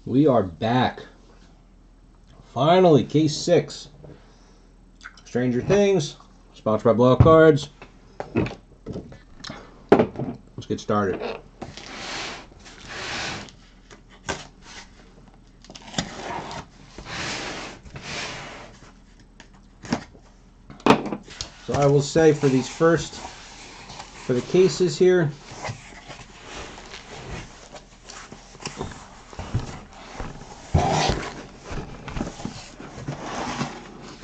We are back. Finally, case 6. Stranger Things, sponsored by Blowout Cards. Let's get started. So I will say for the cases here,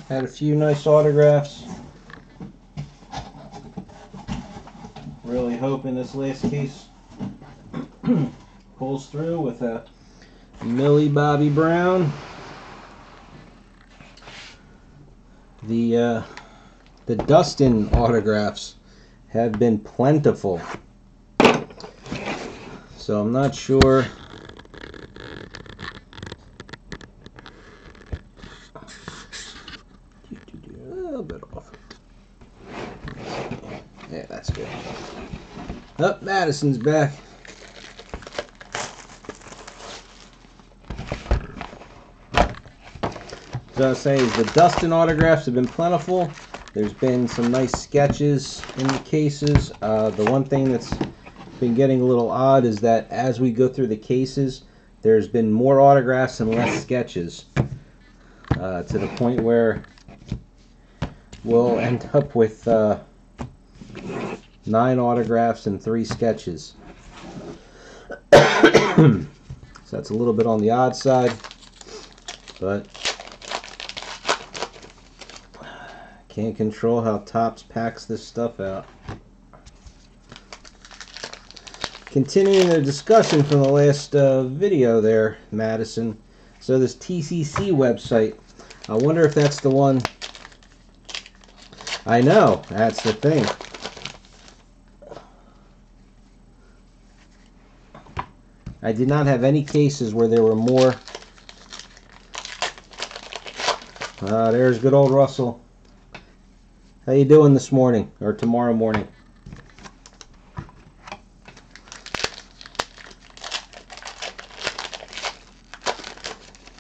had a few nice autographs. Really hoping this last case pulls through with a Millie Bobby Brown. The Dustin autographs have been plentiful, so I'm not sure. A little bit off. Yeah, that's good. Oh, Madison's back. So I was saying, the Dustin autographs have been plentiful. There's been some nice sketches in the cases. The one thing that's been getting a little odd is that as we go through the cases, there's been more autographs and less sketches, to the point where we'll end up with 9 autographs and 3 sketches. So that's a little bit on the odd side, but can't control how Topps packs this stuff out. Continuing the discussion from the last video there, Madison. So this TCC website, I wonder if that's the one. I know, that's the thing. I did not have any cases where there were more. There's good old Russell. How you doing this morning, or tomorrow morning?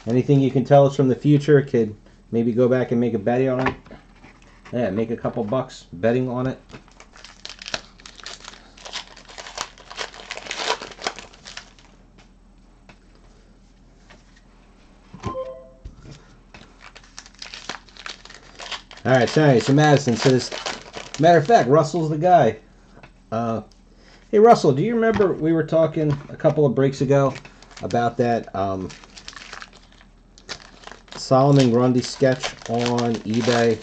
Anything you can tell us from the future? Could maybe go back and make a bet on it? Yeah, make a couple bucks betting on it. Alright, so Madison says, matter of fact, Russell's the guy. Hey Russell, do you remember we were talking a couple of breaks ago about that Solomon Grundy sketch on eBay?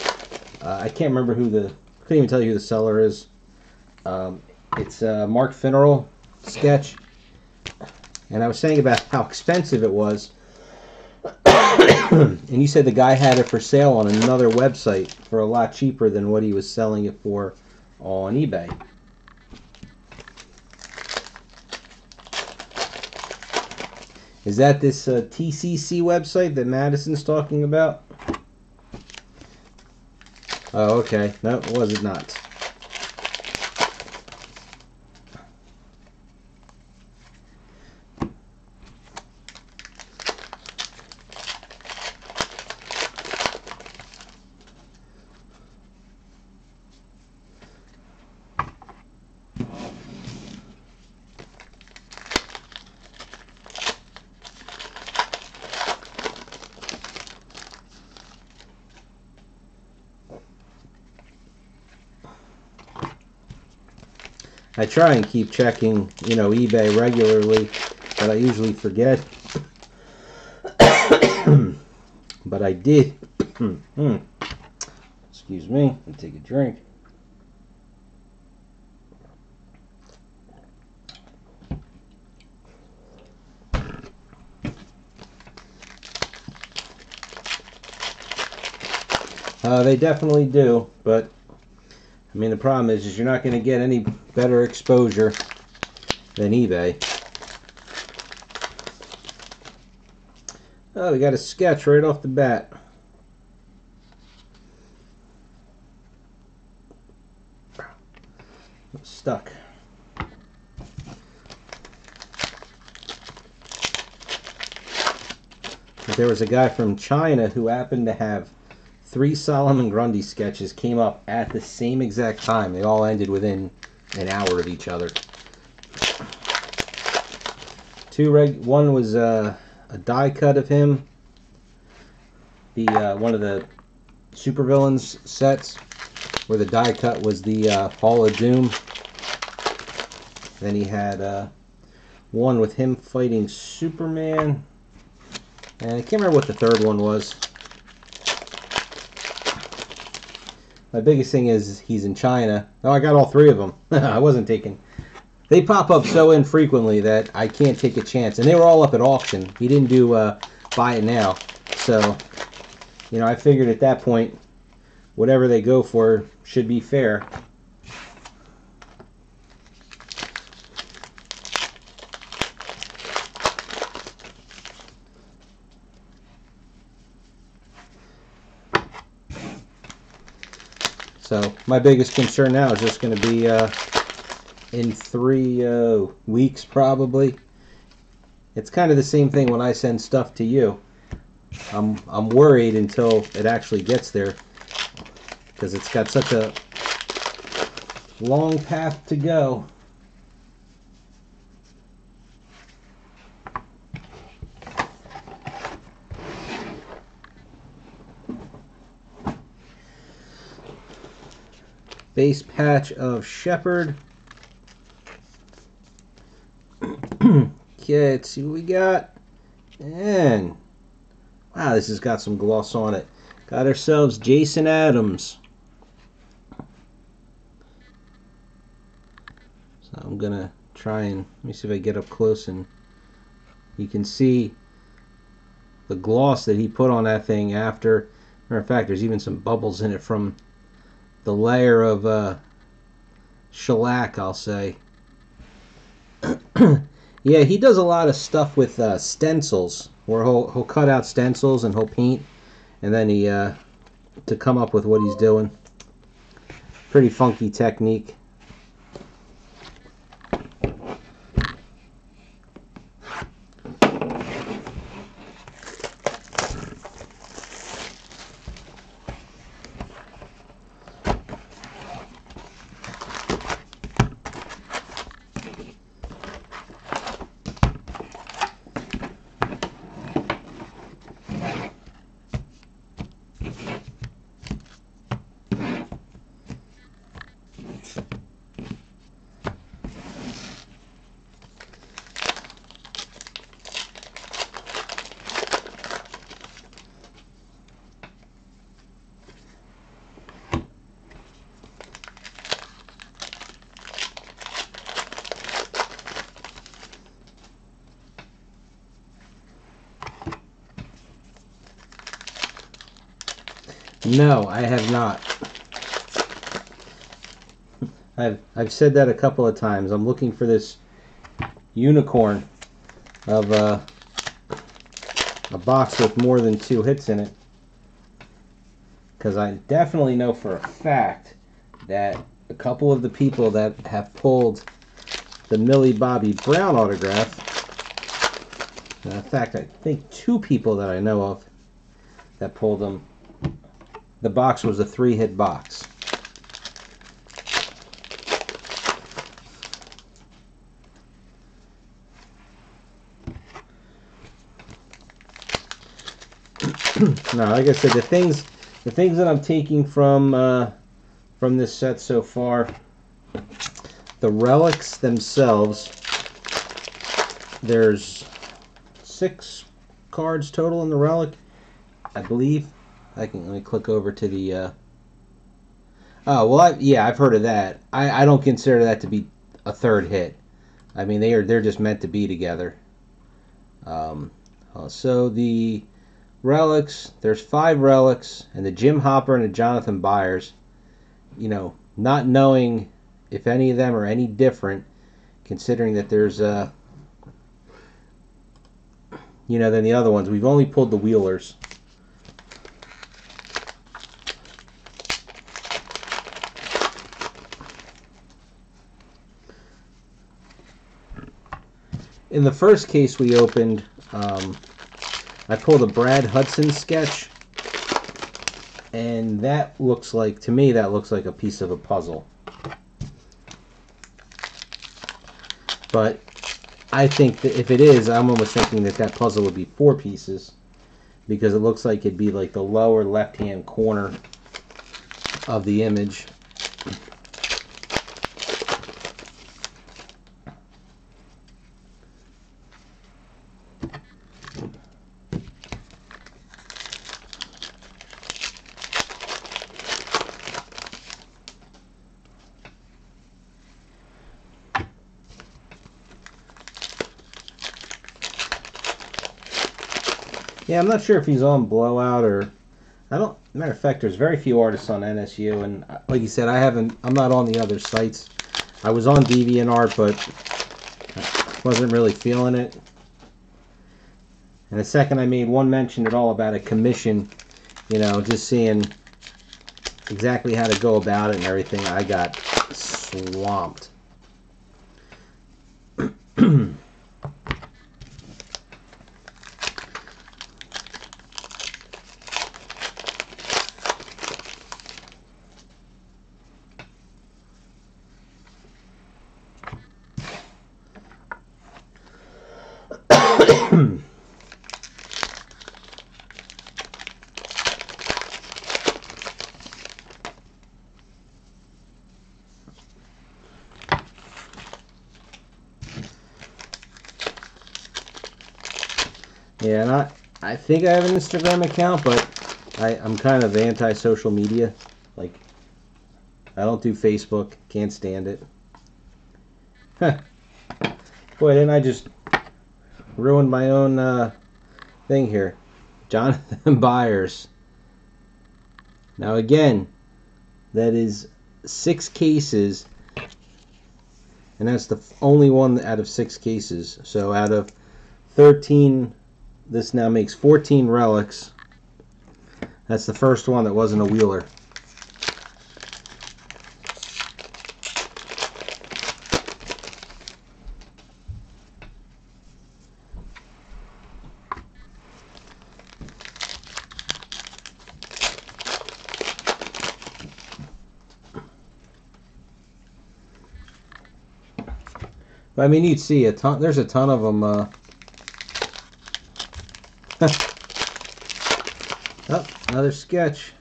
I can't remember couldn't even tell you who the seller is. It's a Mark Finneral sketch. And I was saying about how expensive it was. And you said the guy had it for sale on another website for a lot cheaper than what he was selling it for on eBay. Is that this TCC website that Madison's talking about? Oh, okay. No, was it not? I try and keep checking, eBay regularly, but I usually forget. But I did. Excuse me. Let me take a drink. They definitely do, but I mean, the problem is you're not going to get any better exposure than eBay. Oh, we got a sketch right off the bat. It's stuck. there was a guy from China who happened to have 3 Solomon Grundy sketches came up at the same exact time. They all ended within an hour of each other. One was a die cut of him. One of the supervillains sets where the die cut was the Hall of Doom. Then he had one with him fighting Superman. And I can't remember what the third one was. My biggest thing is he's in China. Oh, I got all 3 of them. I wasn't taking. They pop up so infrequently that I can't take a chance. And they were all up at auction. He didn't do buy it now. So, you know, I figured at that point, whatever they go for should be fair. So my biggest concern now is just going to be in 3 weeks probably. It's kind of the same thing when I send stuff to you. I'm worried until it actually gets there because it's got such a long path to go. Base patch of Shepherd. Okay, let's see what we got. And wow, this has got some gloss on it. Got ourselves Jason Adams. So I'm gonna try and let me see if I get up close and you can see the gloss that he put on that thing after. Matter of fact, there's even some bubbles in it from the layer of shellac, I'll say. Yeah, he does a lot of stuff with stencils, where he'll cut out stencils and he'll paint, and then he to come up with what he's doing. Pretty funky technique. No, I have not. I've said that a couple of times. I'm looking for this unicorn of a box with more than 2 hits in it, because I definitely know for a fact that a couple of the people that have pulled the Millie Bobby Brown autograph, in fact I think 2 people that I know of that pulled them, the box was a 3-hit box. Now, like I said, the things that I'm taking from this set so far, the relics themselves, there's 6 cards total in the relic, I believe. Let me click over to the oh, well, yeah, I've heard of that. I don't consider that to be a 3rd hit. I mean, they're just meant to be together. So the relics, there's 5 relics, and the Jim Hopper and the Jonathan Byers. You know, not knowing if any of them are any different, considering that there's you know, than the other ones. We've only pulled the Wheelers. In the first case we opened, I pulled a Brad Hudson sketch, and that looks like, to me, that looks like a piece of a puzzle. But I think that if it is, I'm almost thinking that that puzzle would be 4 pieces, because it looks like it'd be like the lower left-hand corner of the image. Yeah, I'm not sure if he's on Blowout or I don't. Matter of fact, there's very few artists on NSU, and like you said, I'm not on the other sites. I was on DeviantArt, but I wasn't really feeling it. And the second I made one mention at all about a commission, you know, just seeing exactly how to go about it and everything, I got swamped. Yeah, and I think I have an Instagram account, but I'm kind of anti-social media. Like, I don't do Facebook. Can't stand it. Huh. Boy, didn't I just ruin my own thing here. Jonathan Byers. Now again, that is 6 cases, and that's the only one out of 6 cases. So out of 13, this now makes 14 relics. That's the first one that wasn't a wheeler. But I mean, you'd see a ton. There's a ton of them. Oh, another sketch.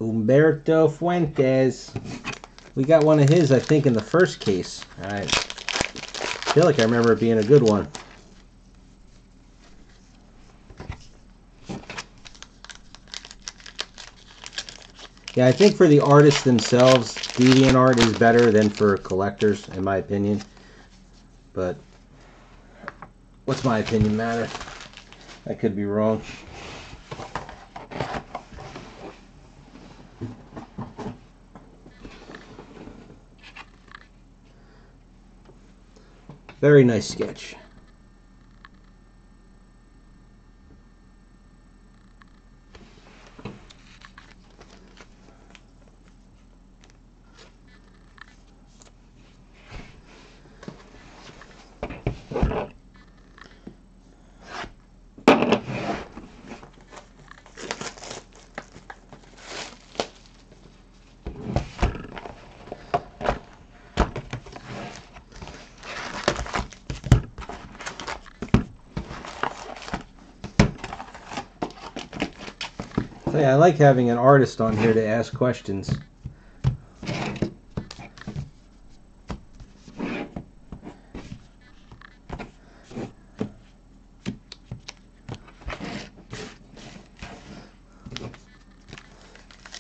Humberto Fuentes. We got one of his, I think, in the first case. I feel like I remember it being a good one. Yeah, I think for the artists themselves, DeviantArt is better than for collectors, in my opinion. But what's my opinion matter? I could be wrong. Very nice sketch. So yeah, I like having an artist on here to ask questions.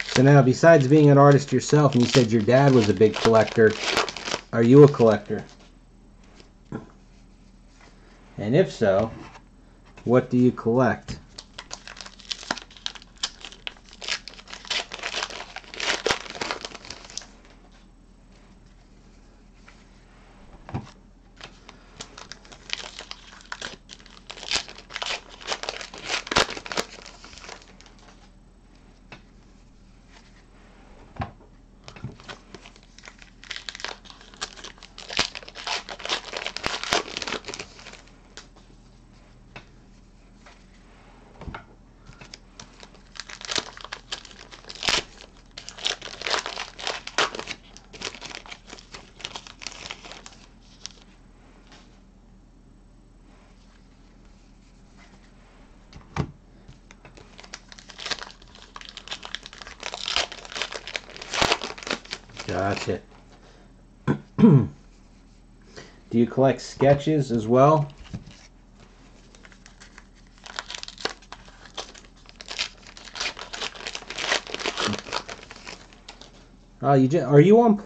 So now, besides being an artist yourself, and you said your dad was a big collector, are you a collector? And if so, what do you collect? Gotcha. Do you collect sketches as well? Are you on?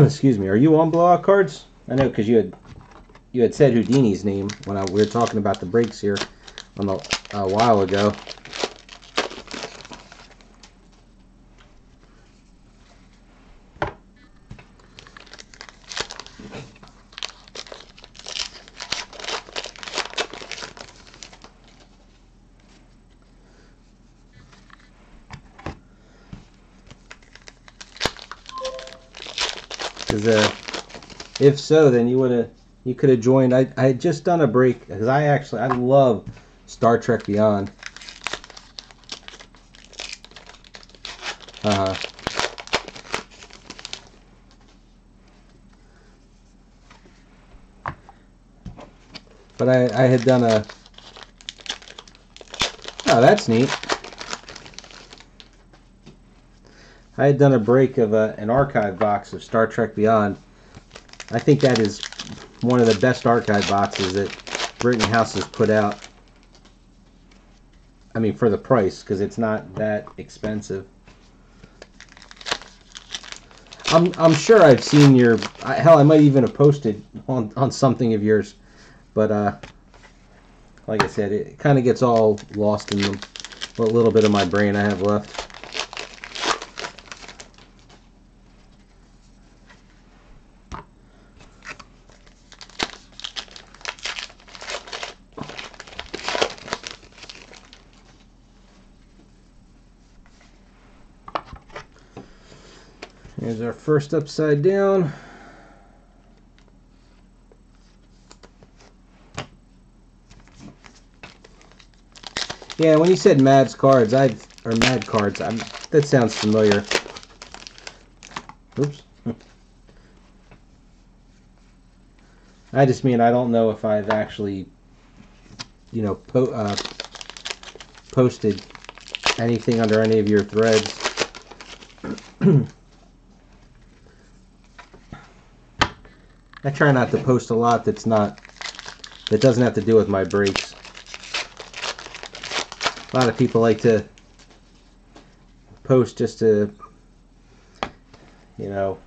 Excuse me. Are you on blowout cards? I know because you had said Houdini's name when we were talking about the breaks here a while ago. Because if so, then you could have joined. I had just done a break because I love Star Trek Beyond. But I had done a. Oh, that's neat. I had done a break of an archive box of Star Trek Beyond. I think that is one of the best archive boxes that Rittenhouse has put out. I mean, for the price, because it's not that expensive. I'm sure I've seen your... Hell, I might even have posted on something of yours. But, like I said, it kind of gets all lost in what little bit of my brain I have left. Here's our first upside down. Yeah, when you said Mad Cards, that sounds familiar. Oops. I just mean I don't know if I've actually, you know, posted anything under any of your threads. I try not to post a lot that doesn't have to do with my breaks. A lot of people like to post just to, you know,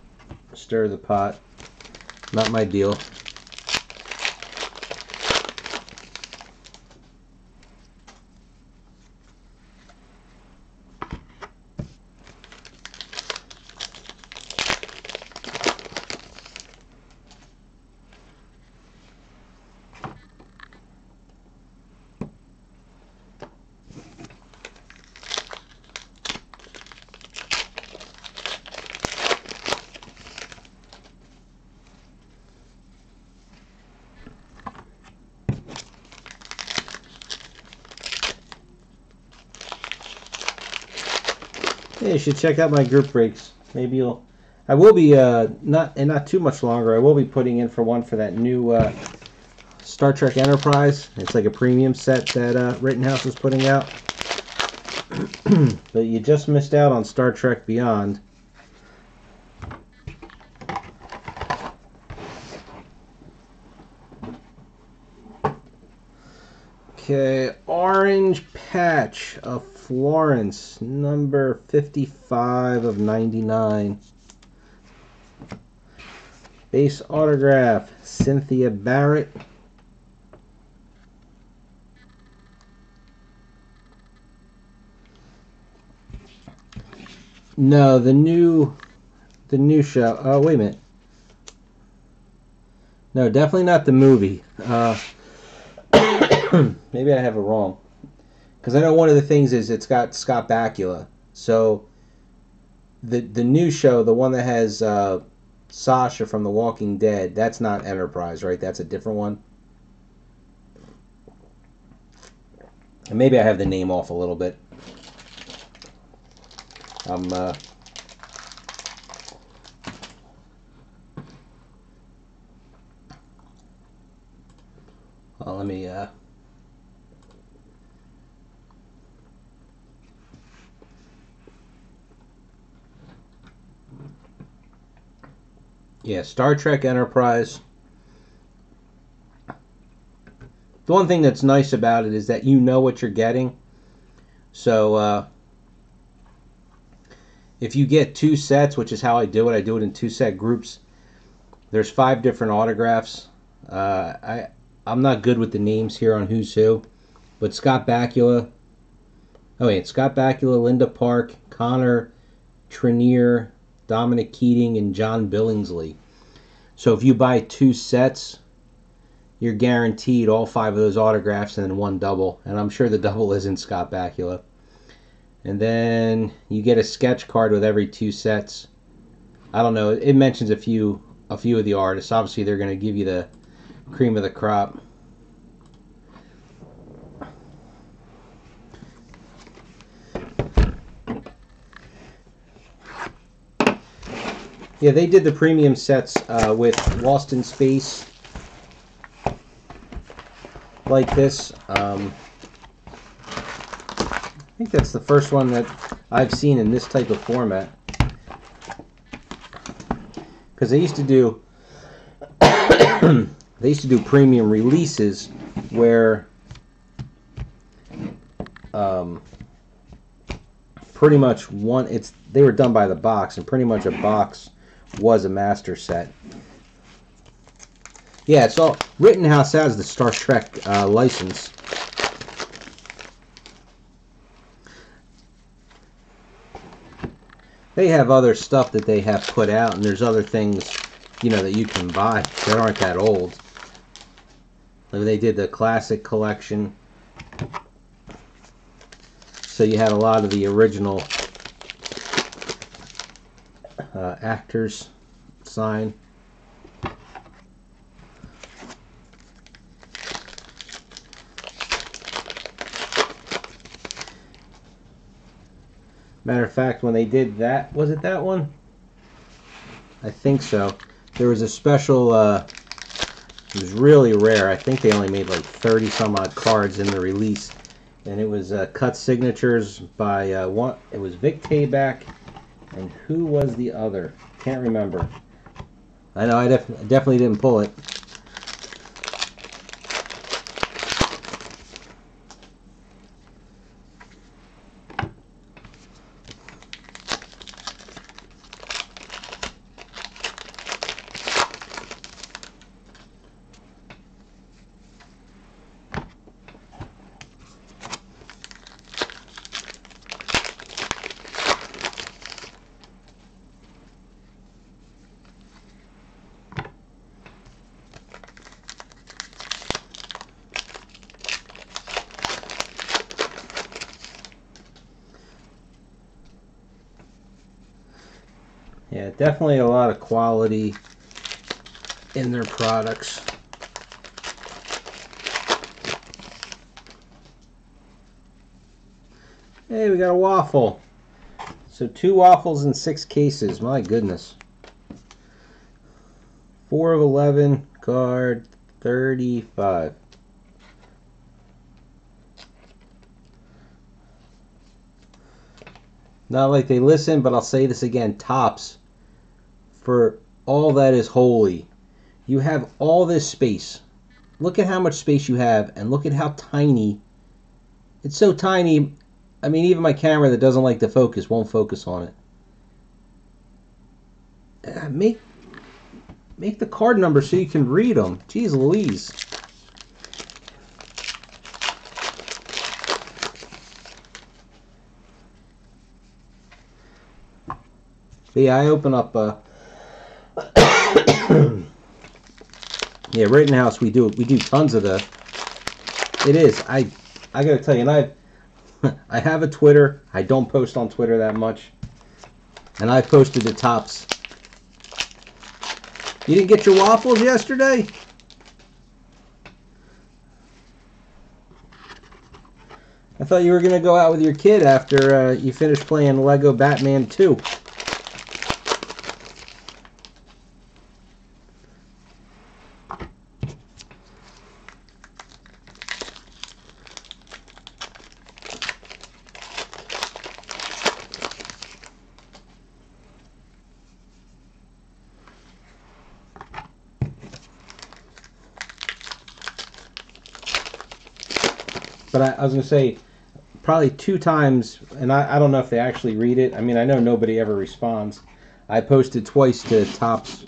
stir the pot. Not my deal. Yeah, you should check out my group breaks. Maybe I will be not too much longer. I will be putting in for one for that new Star Trek Enterprise. It's like a premium set that Rittenhouse is putting out. But you just missed out on Star Trek Beyond. Okay, Orange Patch of Florence, number 55 of 99. Base autograph, Cynthia Barrett. No, the new show. Oh, wait a minute. No, definitely not the movie. Maybe I have it wrong. Because I know one of the things is it's got Scott Bakula. So the new show, the one that has Sasha from The Walking Dead, that's not Enterprise, right? That's a different one. And maybe I have the name off a little bit. Well, let me Yeah, Star Trek Enterprise. The one thing that's nice about it is that you know what you're getting. So if you get 2 sets, which is how I do it in 2-set groups. There's 5 different autographs. I'm not good with the names here on who's who, but Scott Bakula. Oh wait, Scott Bakula, Linda Park, Connor Trenier, Dominic Keating, and John Billingsley. So if you buy 2 sets, you're guaranteed all 5 of those autographs and then 1 double. And I'm sure the double isn't Scott Bakula. And then you get a sketch card with every 2 sets. I don't know. It mentions a few of the artists. Obviously, they're going to give you the cream of the crop. Yeah, they did the premium sets with Lost in Space, like this. I think that's the first one that I've seen in this type of format. Because they used to do premium releases where pretty much they were done by the box, and pretty much a box was a master set. Yeah, it's all Rittenhouse has the Star Trek license. They have other stuff that they have put out, and there's other things, you know, that you can buy that aren't that old. Like they did the classic collection, so you had a lot of the original actors sign. Matter of fact, when they did that, was it that one? I think so. There was a special, it was really rare. I think they only made like 30 some odd cards in the release. And it was cut signatures by, it was Vic Tayback, and who was the other? Can't remember. I know I definitely didn't pull it. Yeah, definitely a lot of quality in their products. Hey, we got a waffle. So 2 waffles in 6 cases. My goodness. 4 of 11, card 35. Not like they listen, but I'll say this again. Topps, for all that is holy, you have all this space. Look at how much space you have, and look at how tiny. It's so tiny, I mean, even my camera that doesn't like to focus won't focus on it. Make the card number so you can read them. Jeez Louise. But yeah, I open up yeah, Rittenhouse, we do tons of the. It is. I gotta tell you, and I have a Twitter. I don't post on Twitter that much, and I posted to Topps. You didn't get your waffles yesterday? I thought you were gonna go out with your kid after you finished playing Lego Batman 2. But I was going to say, probably 2 times, and I don't know if they actually read it. I mean, I know nobody ever responds. I posted twice to Top's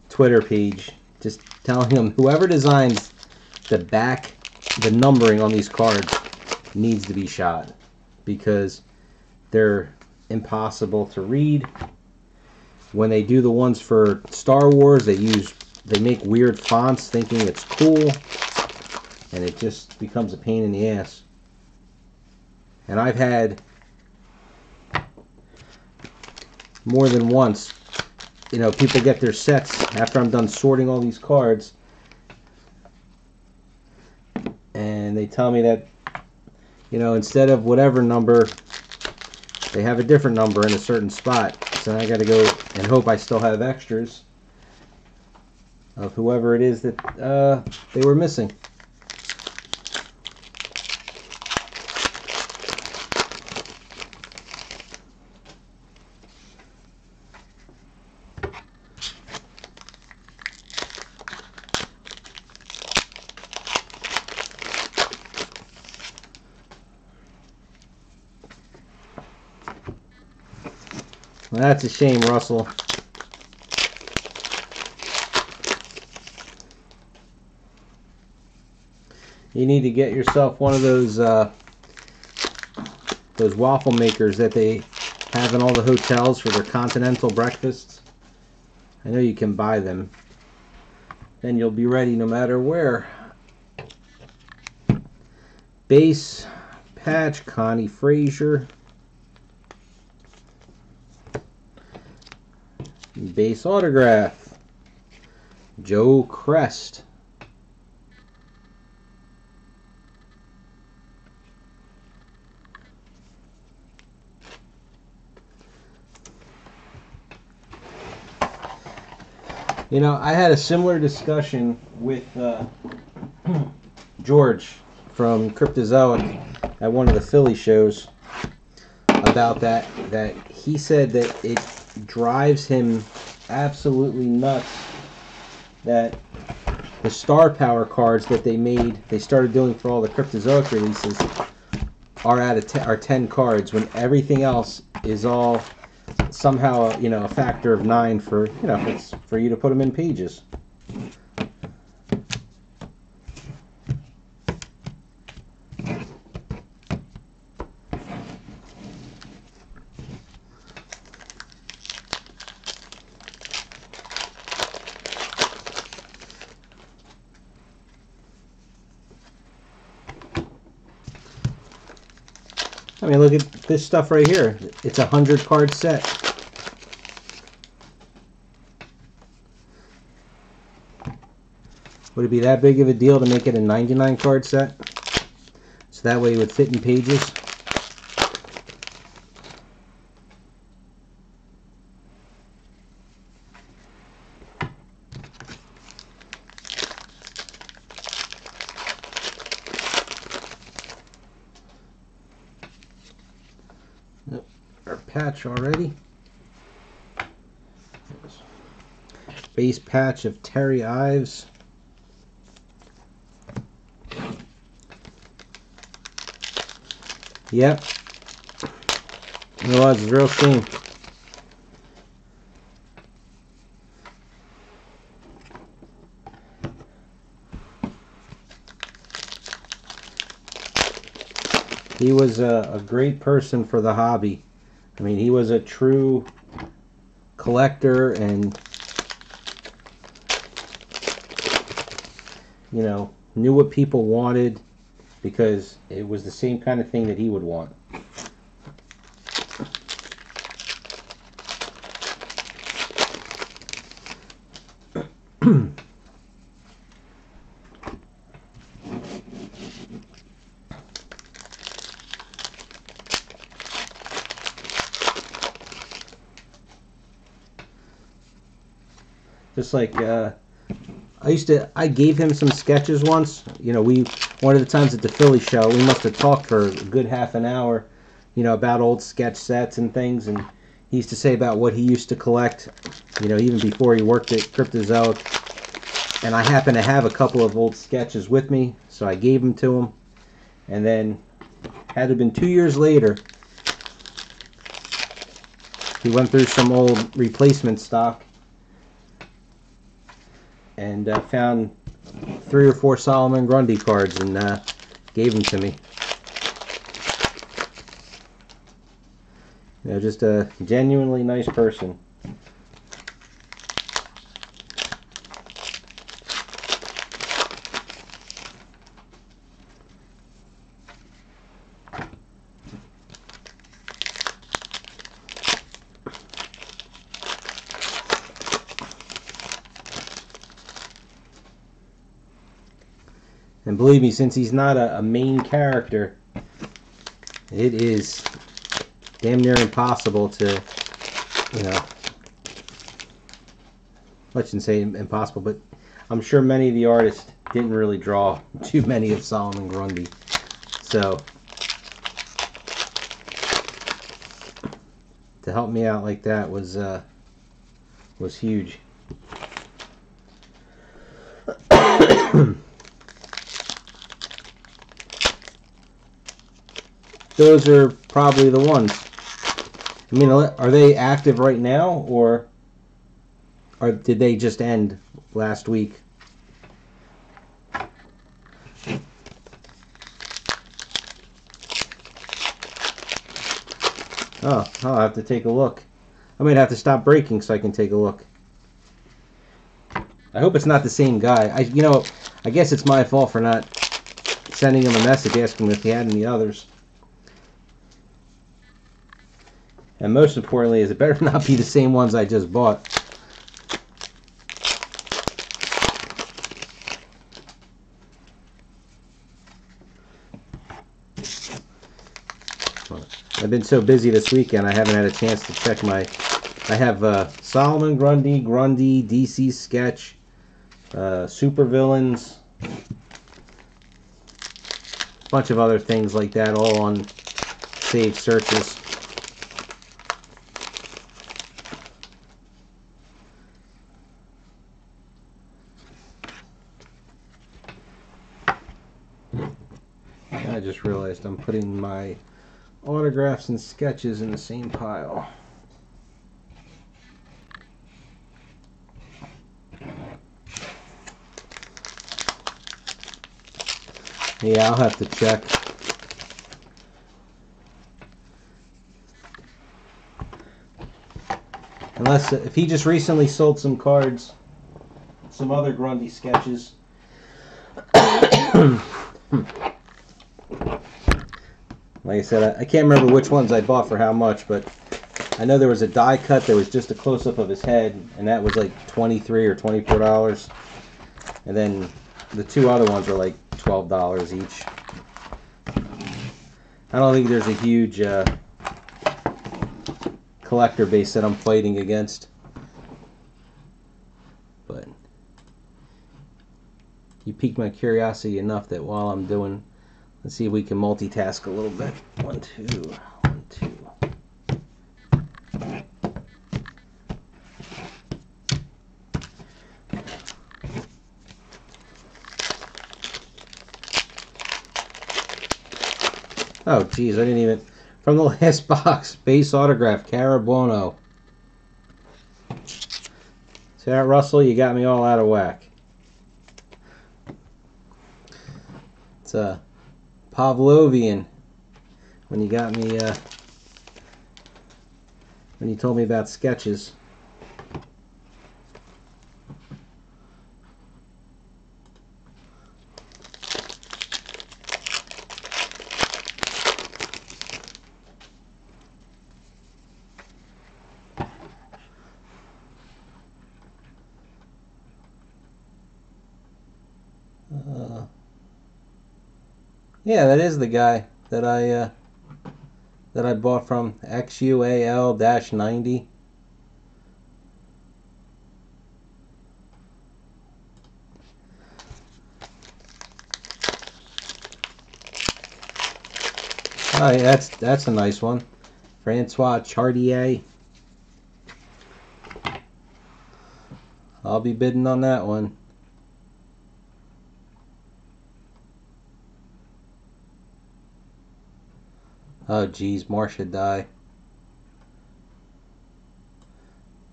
Twitter page, just telling him whoever designs the numbering on these cards needs to be shot, because they're impossible to read. When they do the ones for Star Wars, they make weird fonts thinking it's cool, and it just becomes a pain in the ass. And I've had more than once, people get their sets after I'm done sorting all these cards, and they tell me that, instead of whatever number, they have a different number in a certain spot. So I got to go and hope I still have extras of whoever it is that they were missing. Well, that's a shame, Russell. You need to get yourself one of those waffle makers that they have in all the hotels for their continental breakfasts. I know you can buy them. Then you'll be ready no matter where. Base patch, Connie Frazier. Base autograph, Joe Crest. I had a similar discussion with George from Cryptozoic at one of the Philly shows about that he said that it drives him absolutely nuts that the star power cards that they started doing for all the Cryptozoic releases are 10 cards, when everything else is all somehow a factor of 9 for it's for you to put them in pages. I mean, look at this stuff right here. It's a 100-card set. Would it be that big of a deal to make it a 99-card set? So that way it would fit in pages? Our patch already. Base patch of Terry Ives. Yep. It was a real shame. He was a great person for the hobby. I mean, he was a true collector and, knew what people wanted, because it was the same kind of thing that he would want. Just like I gave him some sketches once. One of the times at the Philly show, we must have talked for a good half an hour, about old sketch sets and things, and he used to say about what he used to collect, even before he worked at Cryptozoic. And I happen to have a couple of old sketches with me, so I gave them to him. And then, had to have been 2 years later, he went through some old replacement stock and found 3 or 4 Solomon Grundy cards and gave them to me. You know, just a genuinely nice person. And believe me, since he's not a main character, it is damn near impossible to, you know, I shouldn't say impossible, but I'm sure many of the artists didn't really draw too many of Solomon Grundy. So, to help me out like that was huge. Those are probably the ones. I mean, are they active right now, or did they just end last week? Oh, I'll have to take a look. I might have to stop breaking so I can take a look. I hope it's not the same guy. I guess it's my fault for not sending him a message asking him if he had any others. And most importantly, is it better not be the same ones I just bought. I've been so busy this weekend, I haven't had a chance to check my... I have Solomon Grundy, DC Sketch, Super Villains, a bunch of other things like that, all on saved searches. I just realized I'm putting my autographs and sketches in the same pile. Yeah, I'll have to check. Unless, if he just recently sold some cards, some other Grundy sketches. Like I said, I can't remember which ones I bought for how much, but I know there was a die cut that was just a close-up of his head, and that was like $23 or $24. And then the 2 other ones were like $12 each. I don't think there's a huge collector base that I'm fighting against. But you piqued my curiosity enough that while I'm doing... Let's see if we can multitask a little bit. 1, 2, 1, 2. Oh, geez, I didn't even... From the last box, base autograph, Carabono. See that, Russell? You got me all out of whack. It's a Pavlovian. When you got me, when you told me about sketches. Yeah, that is the guy that I bought from, XUAL-90. Oh, yeah, that's a nice one. Francois Chartier. I'll be bidding on that one. Oh geez, Marcia die.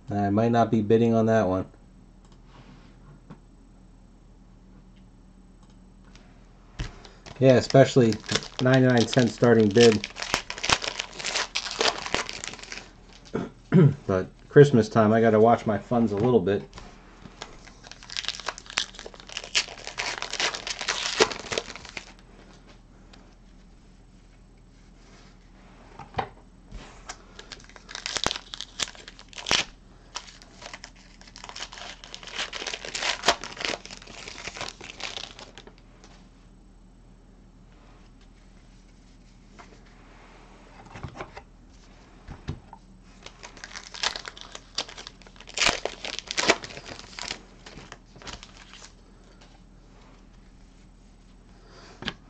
I might not be bidding on that one. Yeah, especially 99 cent starting bid. But Christmas time, I got to watch my funds a little bit.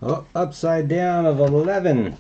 Oh, upside down of 11.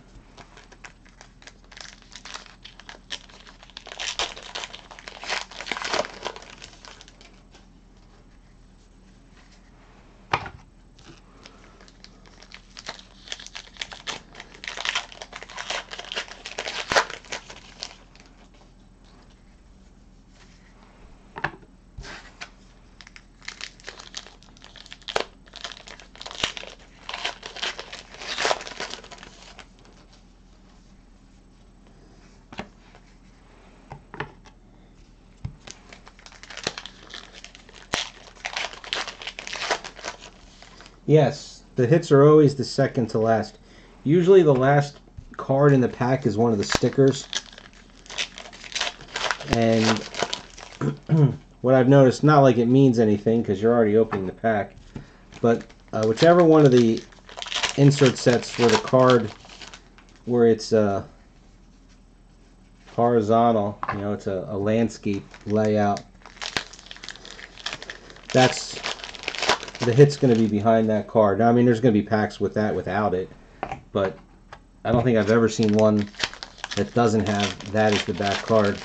Yes, the hits are always the second to last. Usually the last card in the pack is one of the stickers. And what I've noticed, not like it means anything because you're already opening the pack, but whichever one of the insert sets where the card, where it's horizontal, you know, it's a landscape layout, that's the hit's going to be behind that card. Now, I mean, there's going to be packs with that without it, but I don't think I've ever seen one that doesn't have that as the back card.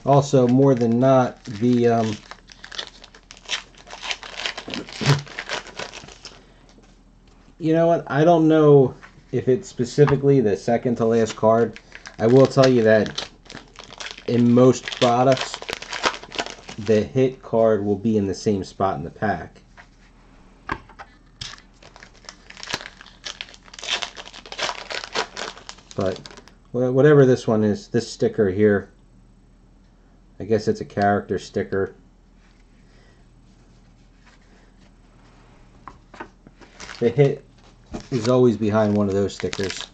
Also, more than not, the you know what? I don't know if it's specifically the second to last card. I will tell you that in most products, the hit card will be in the same spot in the pack. But whatever this one is, this sticker here, I guess it's a character sticker. The hit is always behind one of those stickers.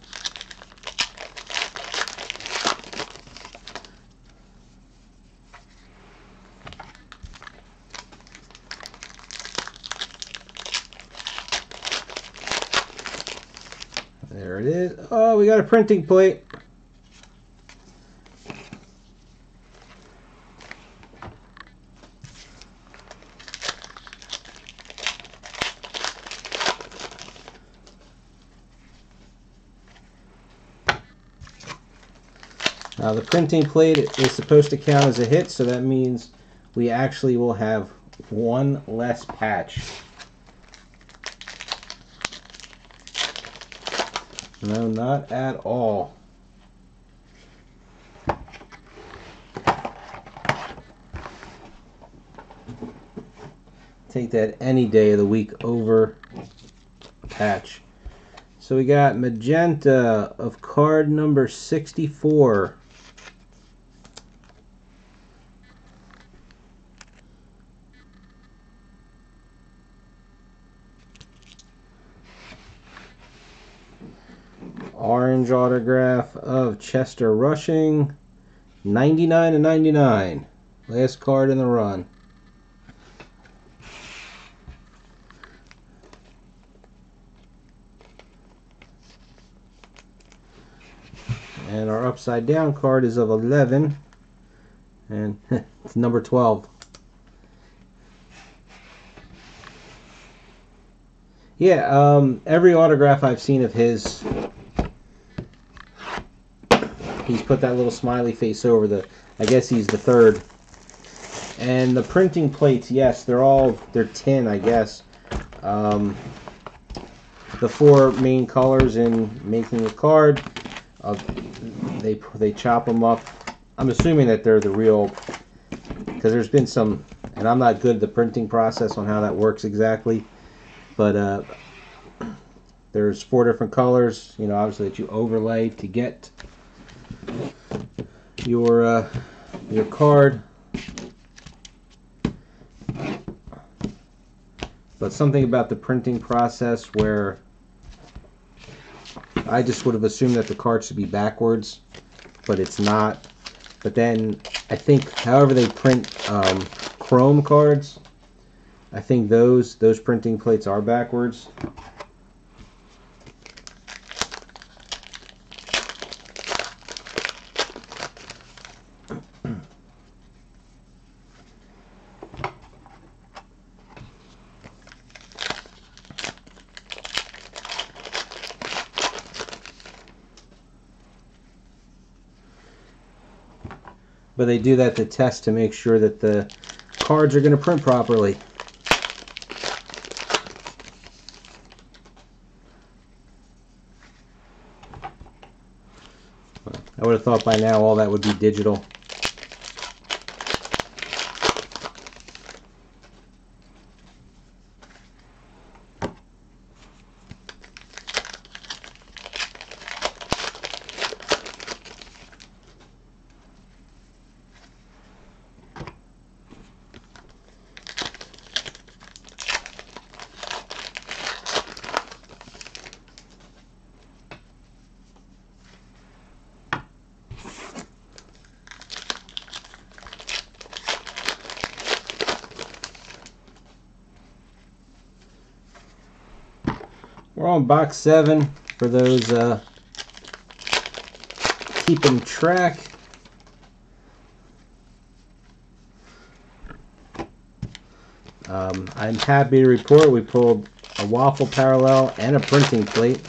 There it is. Oh, we got a printing plate. Now the printing plate is supposed to count as a hit, so that means we actually will have one less patch. No, not at all. Take that any day of the week over a patch. So we got magenta of card number 64. Orange autograph of Chester Rushing, 99 and 99. Last card in the run. And our upside down card is of 11. And it's number 12. Yeah, every autograph I've seen of his he's put that little smiley face over the, I guess he's the third. And the printing plates, yes, they're tin, I guess. The four main colors in making a card, they chop them up. I'm assuming that they're the real, because there's been some, and I'm not good at the printing process on how that works exactly, but there's four different colors, you know, obviously that you overlay to get your card. But something about the printing process where I just would have assumed that the card should be backwards, but it's not. But then I think however they print Chrome cards, I think those printing plates are backwards. But they do that to test to make sure that the cards are going to print properly. I would have thought by now all that would be digital. We're on box 7 for those keeping track. I'm happy to report we pulled a waffle parallel and a printing plate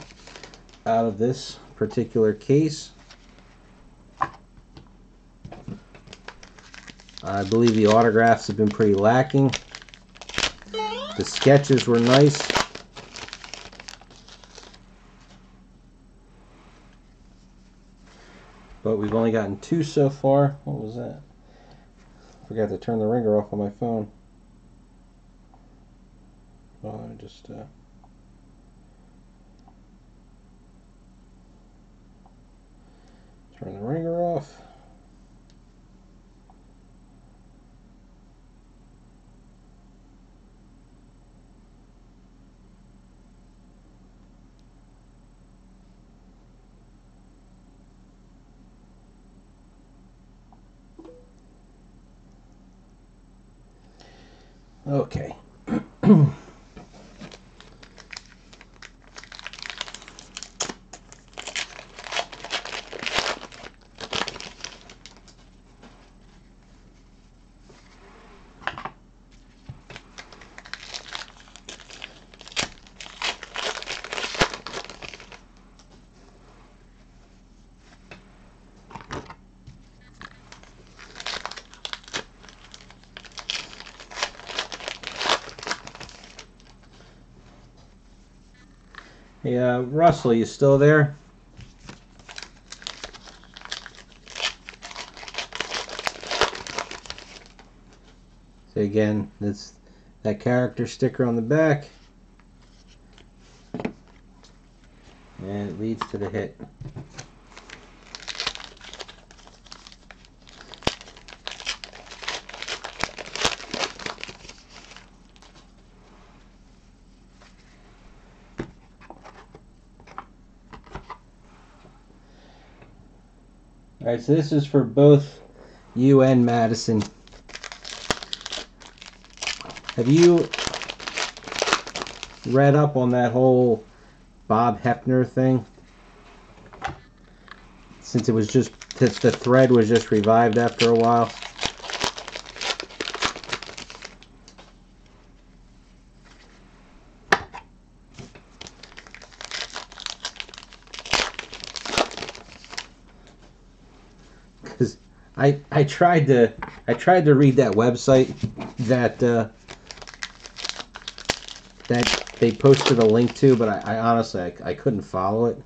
out of this particular case. I believe the autographs have been pretty lacking. The sketches were nice. But we've only gotten 2 so far. What was that? Forgot to turn the ringer off on my phone. Well, I just turn the ringer off. Okay. Hey, Russell, you still there? So again, that's that character sticker on the back, and it leads to the hit. Alright, so this is for both you and Madison. Have you read up on that whole Bob Hefner thing? Since it was just, the thread was just revived after a while. I tried to read that website that that they posted a link to, but I honestly I couldn't follow it.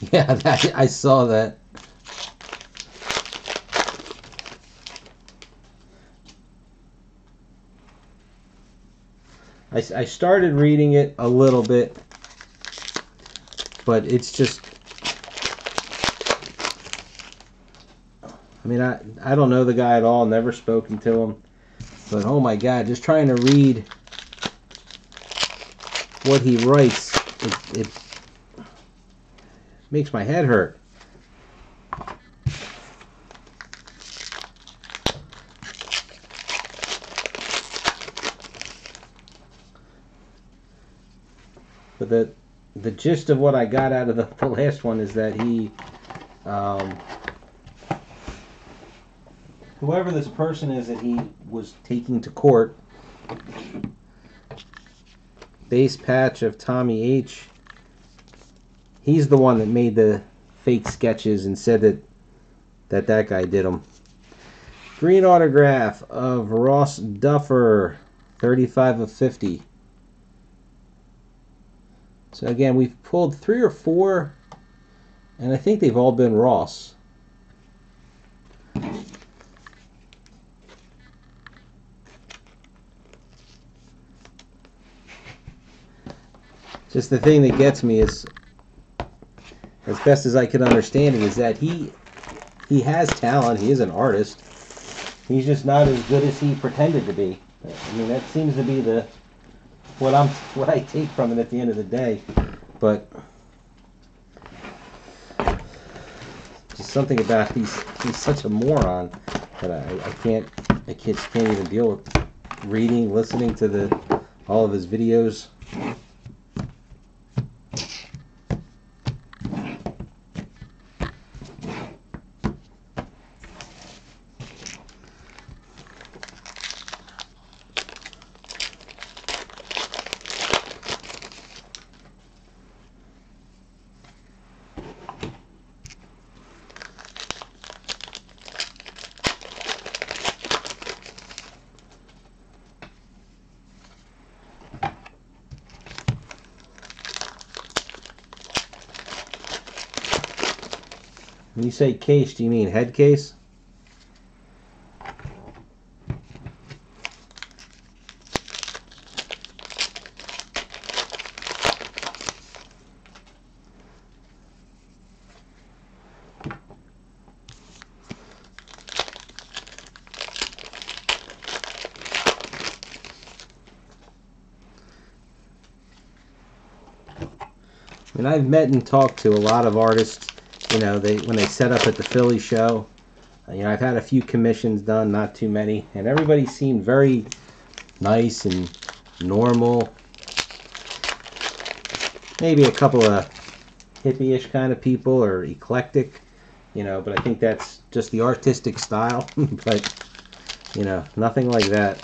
Yeah, I saw that. I started reading it a little bit, but it's just, I mean, I don't know the guy at all, never spoken to him, but oh my God, just trying to read what he writes, it makes my head hurt. But the gist of what I got out of the last one is that he, whoever this person is that he was taking to court, Base Patch of Tommy H., he's the one that made the fake sketches and said that guy did them. Green autograph of Ross Duffer, 35 of 50. So again, we've pulled 3 or 4, and I think they've all been Ross. Just the thing that gets me is, as best as I can understand it, is that he has talent. He is an artist. He's just not as good as he pretended to be. I mean, that seems to be what I take from it at the end of the day. But just something about he's such a moron that I can't even deal with reading, listening to all of his videos. When you say case, do you mean head case? And I've met and talked to a lot of artists. You know, when they set up at the Philly show, you know, I've had a few commissions done, not too many, and everybody seemed very nice and normal. Maybe a couple of hippie-ish kind of people or eclectic, you know, but I think that's just the artistic style. But, you know, nothing like that.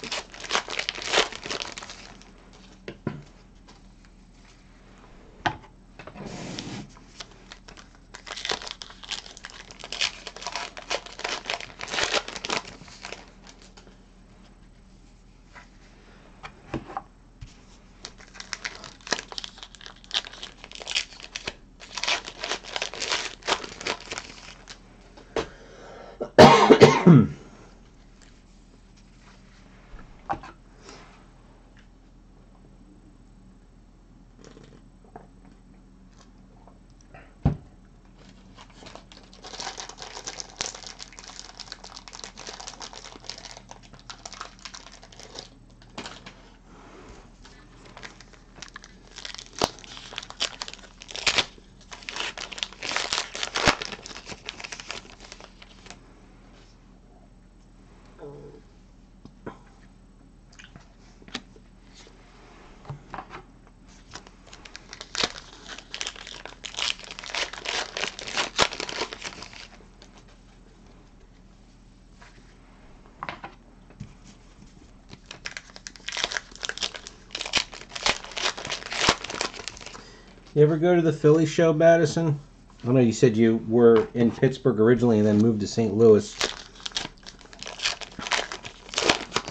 You ever go to the Philly show, Madison? I know you said you were in Pittsburgh originally and then moved to St. Louis.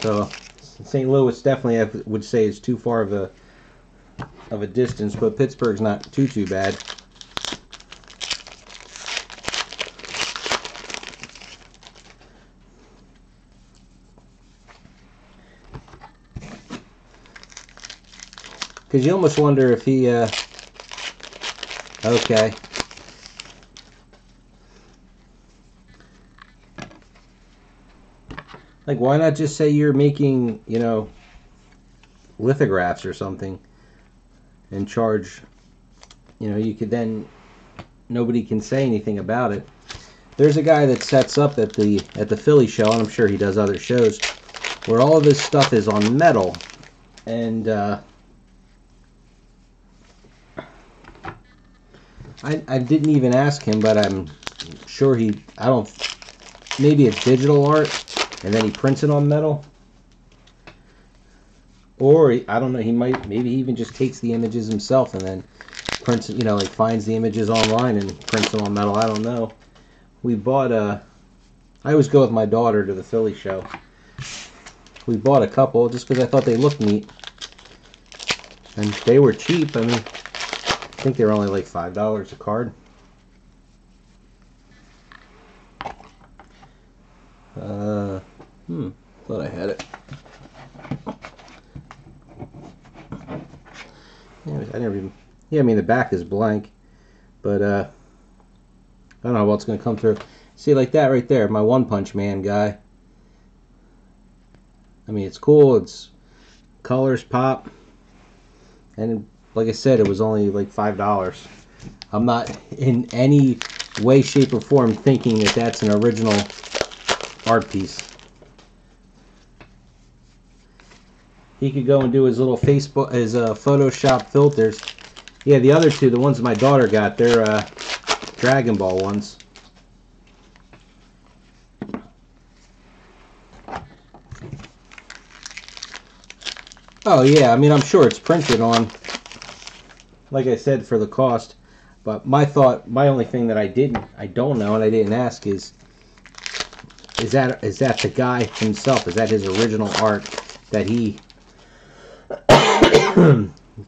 So St. Louis definitely, I would say, is too far of a distance, but Pittsburgh's not too bad. Because you almost wonder if he, okay. Like, why not just say you're making, you know, lithographs or something and charge, you know, you could then, nobody can say anything about it. There's a guy that sets up at the Philly show, and I'm sure he does other shows, where all of his stuff is on metal. And, I didn't even ask him, but I'm sure maybe it's digital art, and then he prints it on metal. Or, I don't know, maybe he even just takes the images himself and then prints it, you know, like finds the images online and prints them on metal. I don't know. We bought I always go with my daughter to the Philly show. We bought a couple just because I thought they looked neat. And they were cheap. I mean, I think they were only like $5 a card. Thought I had it. Yeah, I mean the back is blank, but I don't know what's going to come through. See, like that right there, my One Punch Man guy. I mean, it's cool. It's colors pop, and like I said, it was only like $5. I'm not in any way, shape, or form thinking that that's an original art piece. He could go and do his little Facebook, his Photoshop filters. Yeah, the other two, the ones my daughter got, they're Dragon Ball ones. Oh yeah, I mean, I'm sure it's printed on, like I said, for the cost. But my only thing that I don't know, and I didn't ask is that the guy himself? Is that his original art that he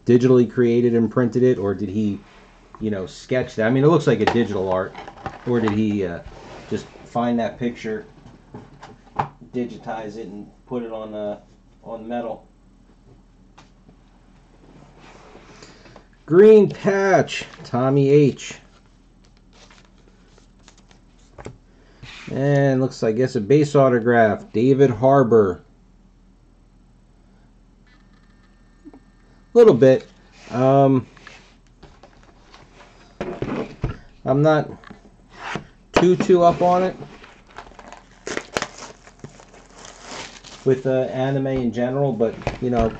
digitally created and printed it, or did he, you know, sketch that? I mean, it looks like a digital art, or did he just find that picture, digitize it, and put it on metal? Green Patch, Tommy H. And looks like, I guess, a base autograph, David Harbour. Little bit. I'm not too up on it with anime in general, but you know,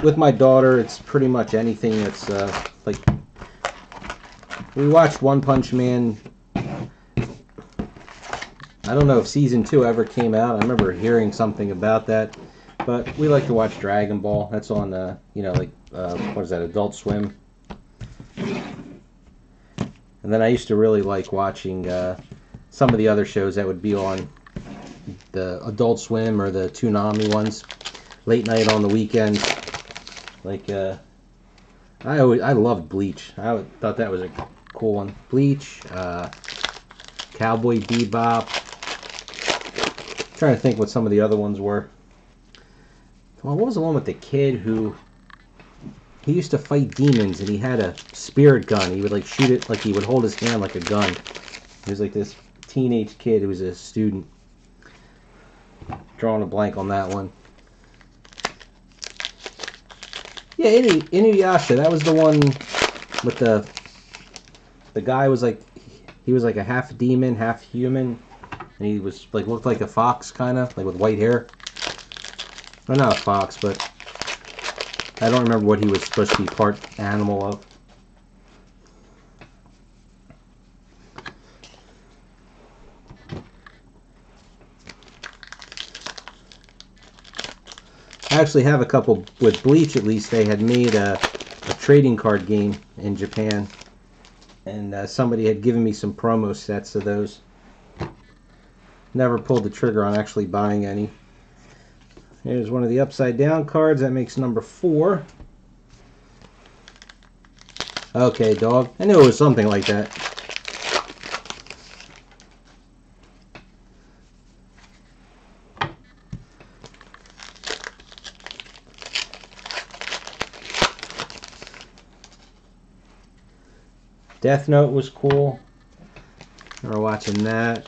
with my daughter, it's pretty much anything that's like, we watched One Punch Man. I don't know if season 2 ever came out. I remember hearing something about that. But we like to watch Dragon Ball. That's on, you know, like, what is that, Adult Swim. And then I used to really like watching some of the other shows that would be on the Adult Swim or the Toonami ones, late night on the weekends. Like, I loved Bleach. I thought that was a cool one. Bleach, Cowboy Bebop. I'm trying to think what some of the other ones were. Well, what was the one with the kid who, he used to fight demons and he had a spirit gun. He would like shoot it, like he would hold his hand like a gun. He was like this teenage kid who was a student. Drawing a blank on that one. Yeah, Inuyasha, that was the one with the guy was like, he was like a half demon, half human, and he was like, looked like a fox kind of, like with white hair. Well, not a fox, but I don't remember what he was supposed to be part animal of. I actually have a couple with Bleach. At least they had made a trading card game in Japan, and somebody had given me some promo sets of those. Never pulled the trigger on actually buying any. Here's one of the upside down cards. That makes number 4. Okay, dog. I knew it was something like that. Death Note was cool. We're watching that.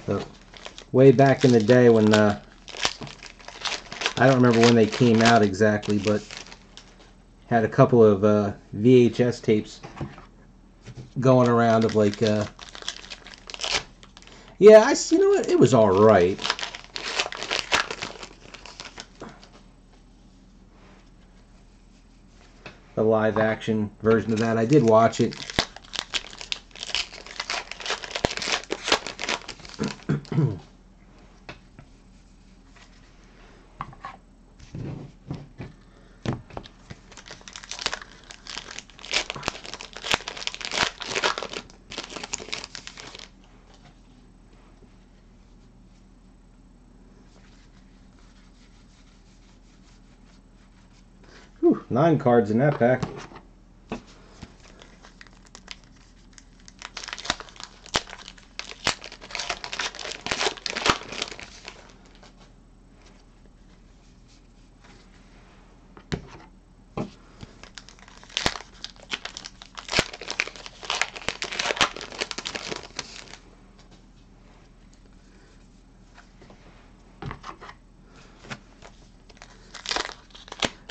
So, way back in the day when, I don't remember when they came out exactly, but had a couple of VHS tapes going around of like, yeah, you know what, it was alright. The live action version of that. I did watch it. Whew, 9 cards in that pack.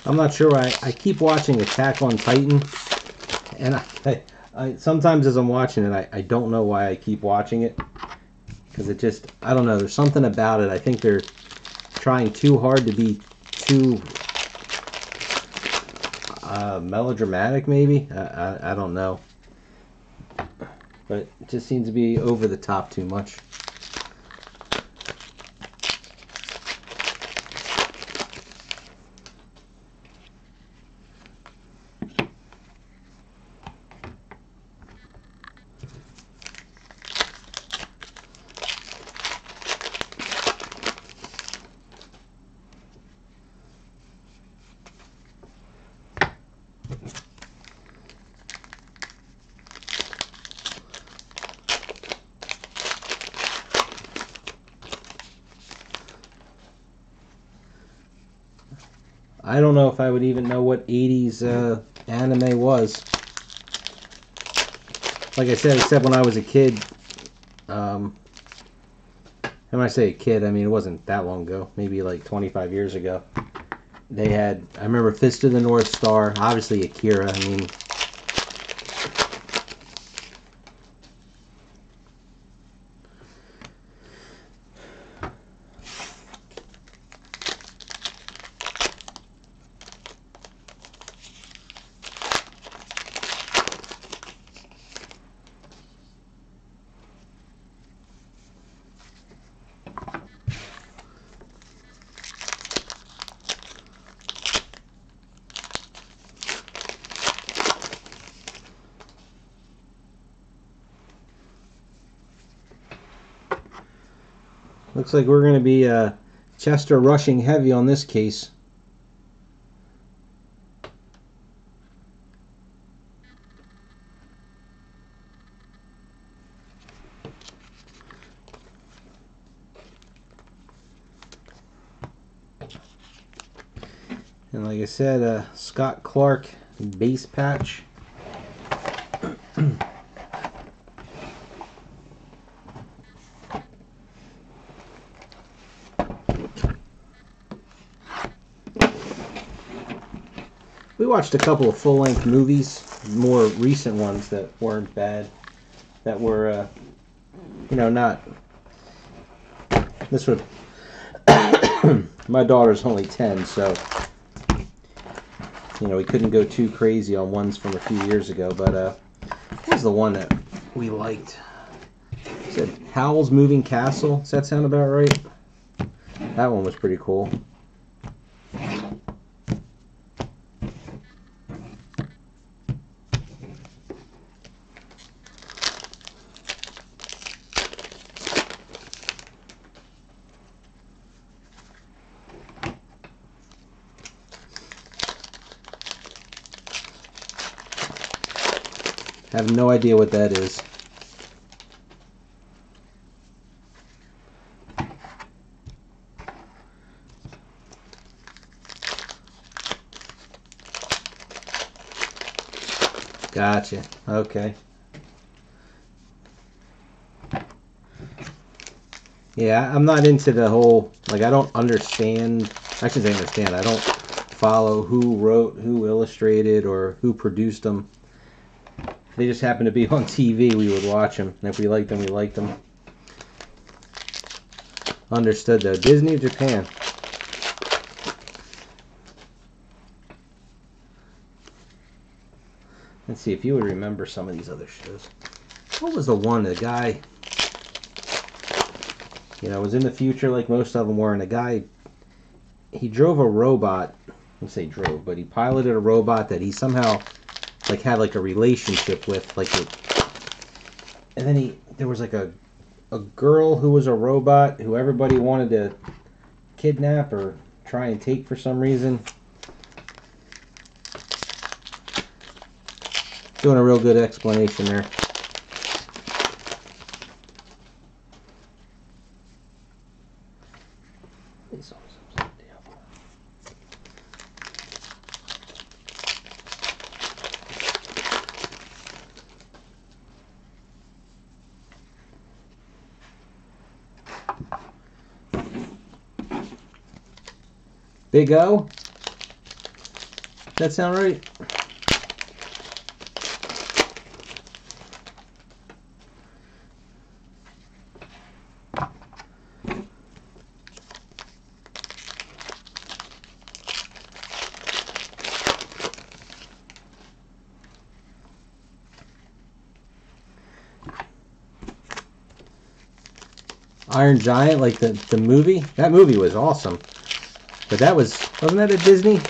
I'm not sure why I keep watching Attack on Titan, and I sometimes as I'm watching it, I don't know why I keep watching it, because it just, I don't know, there's something about it. I think they're trying too hard to be too melodramatic, maybe. I don't know, but it just seems to be over the top too much. I don't know if I would even know what 80s anime was. Like I said, except when I was a kid. And when I say a kid, I mean it wasn't that long ago. Maybe like 25 years ago. They had, I remember Fist of the North Star. Obviously Akira. I mean, looks like we're going to be Chester rushing heavy on this case. And like I said, Scott Clark base patch. We watched a couple of full-length movies, more recent ones that weren't bad, that were, you know, not, this would, my daughter's only 10, so, you know, we couldn't go too crazy on ones from a few years ago, but what was the one that we liked? It said Howl's Moving Castle. Does that sound about right? That one was pretty cool. Have no idea what that is. Gotcha. Okay. Yeah, I'm not into the whole, like, I don't understand, I shouldn't say understand, I don't follow who wrote, who illustrated, or who produced them. If they just happen to be on TV, we would watch them, and if we liked them, we liked them. Understood, though. Disney or Japan? Let's see if you would remember some of these other shows. What was the one, the guy, you know, was in the future like most of them were, and the guy, he drove a robot, let's say drove, but he piloted a robot that he somehow, like, had, like, a relationship with, like, it, and then there was, like, a girl who was a robot who everybody wanted to kidnap or try and take for some reason. Doing a real good explanation there. Big O? Does that sound right? Iron Giant, like the movie? That movie was awesome. But that wasn't that a Disney?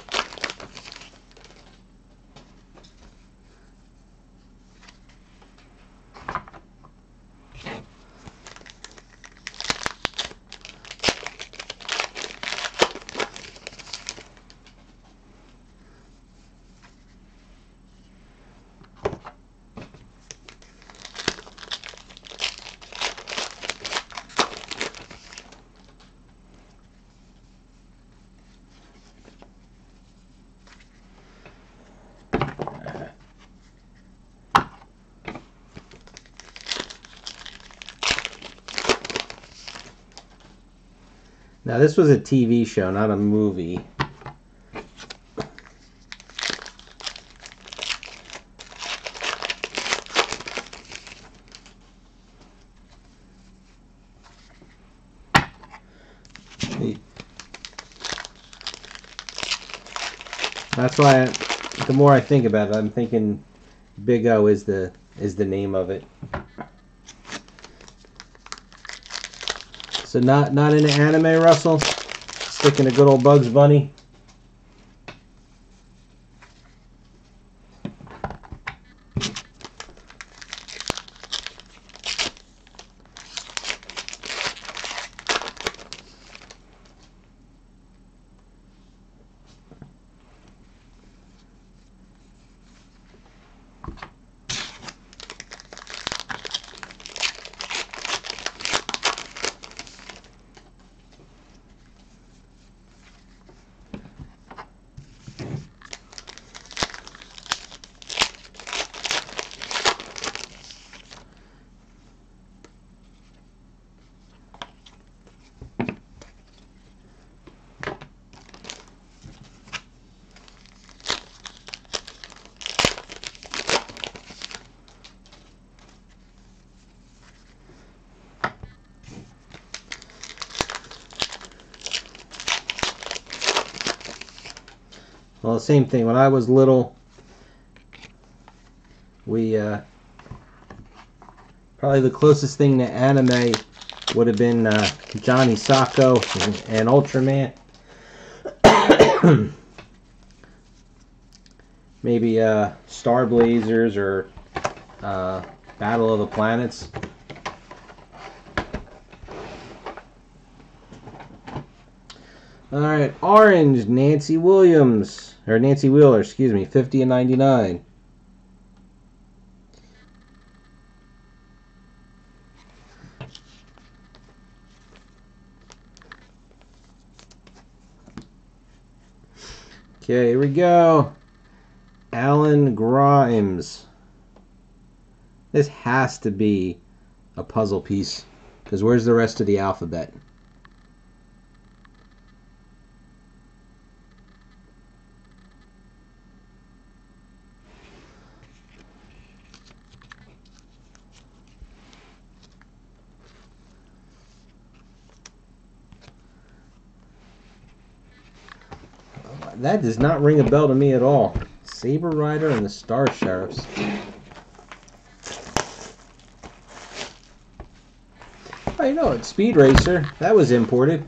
Now this was a TV show, not a movie. That's why the more I think about it, I'm thinking Big O is the name of it. So not into anime, Russell? Sticking to good old Bugs Bunny? Well, the same thing. When I was little, we Probably the closest thing to anime would have been Johnny Sacco and Ultraman. Maybe Star Blazers or Battle of the Planets. Alright, orange, Nancy Williams. Or Nancy Wheeler, excuse me, 50 and 99. Okay, here we go. Alan Grimes. This has to be a puzzle piece, because where's the rest of the alphabet? That does not ring a bell to me at all. Saber Rider and the Star Sheriffs. I know it's Speed Racer. That was imported.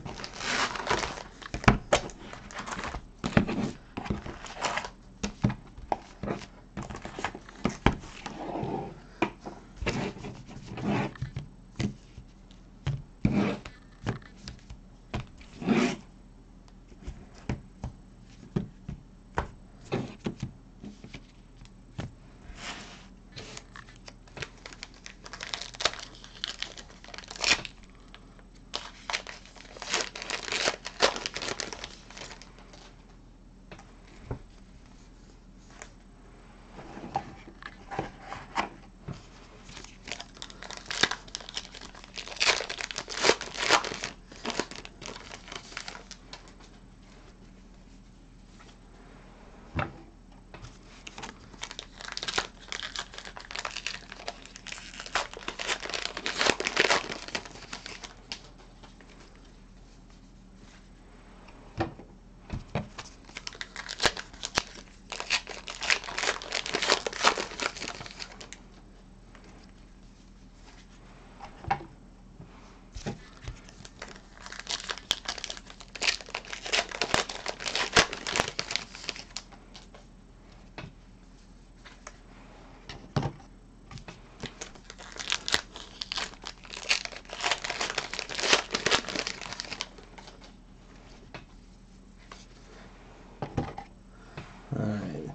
Alright,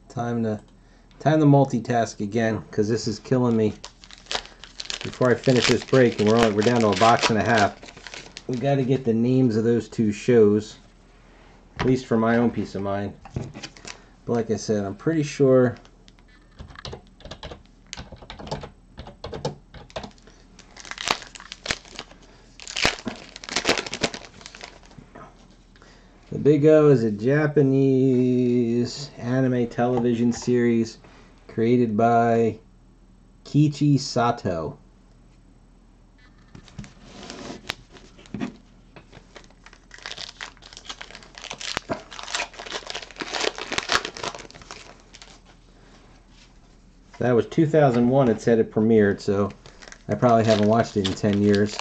time to multitask again, because this is killing me. Before I finish this break, and we're down to a box and a half, we got to get the names of those two shows, at least for my own peace of mind. But like I said, I'm pretty sure The Big O is a Japanese anime television series created by Kichi Sato. That was 2001, it said it premiered, so I probably haven't watched it in 10 years.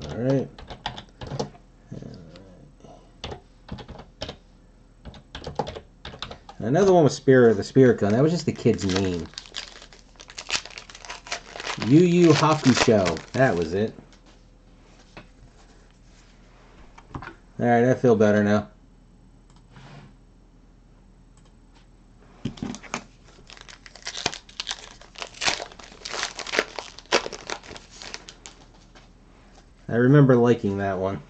Alright. Another one with the Spirit Gun. That was just the kid's name. Yu Yu Hakusho. That was it. Alright, I feel better now. I remember liking that one.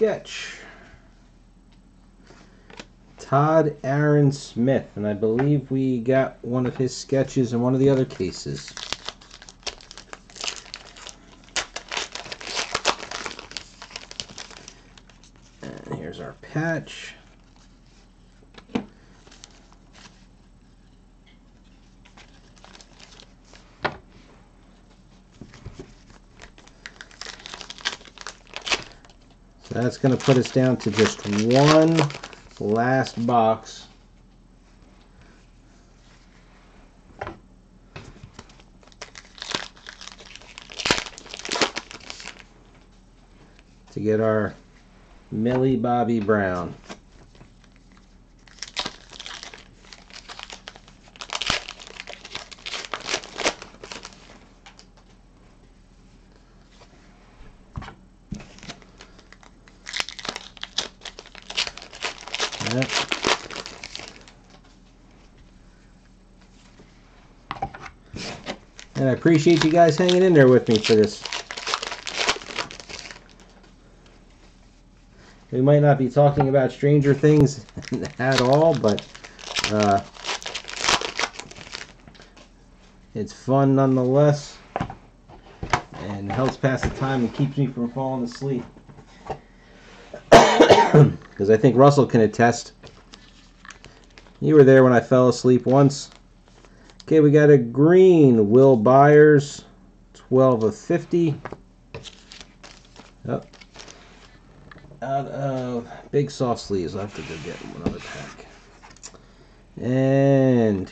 sketch. Todd Aaron Smith, and I believe we got one of his sketches in one of the other cases. And here's our patch. So that's going to put us down to just one last box. To get our Millie Bobby Brown. Yep. And I appreciate you guys hanging in there with me for this. We might not be talking about Stranger Things at all, but it's fun nonetheless, and helps pass the time and keeps me from falling asleep. Because I think Russell can attest. You were there when I fell asleep once. Okay, we got a green Will Byers, 12 of 50. Oh. Out of big soft sleeves. I'll have to go get another pack. And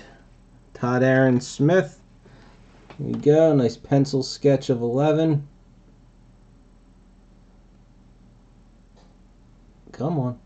Todd Aaron Smith. Here you go. Nice pencil sketch of 11. Come on.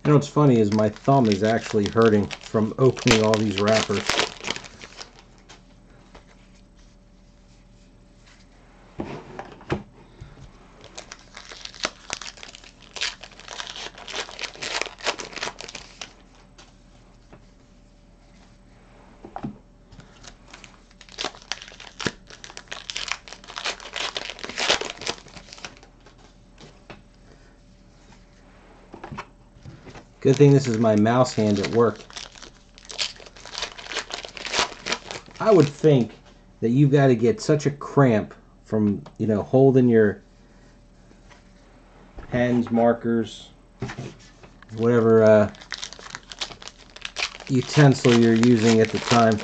You know what's funny is my thumb is actually hurting from opening all these wrappers. Good thing this is my mouse hand at work. I would think that you've got to get such a cramp from, you know, holding your pens, markers, whatever utensil you're using at the time.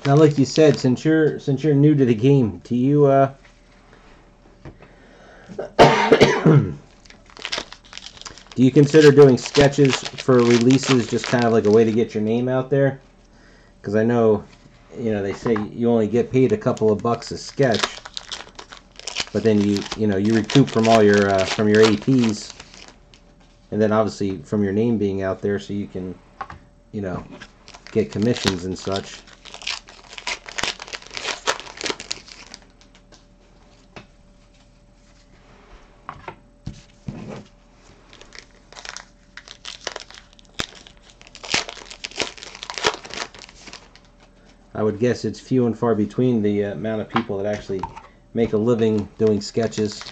Now, like you said, since you're new to the game, do you do you consider doing sketches for releases just kind of like a way to get your name out there? Because I know, you know, they say you only get paid a couple of bucks a sketch, but then you recoup from all your from your APs and then obviously from your name being out there, so you can, you know, get commissions and such. I would guess it's few and far between the amount of people that actually make a living doing sketches.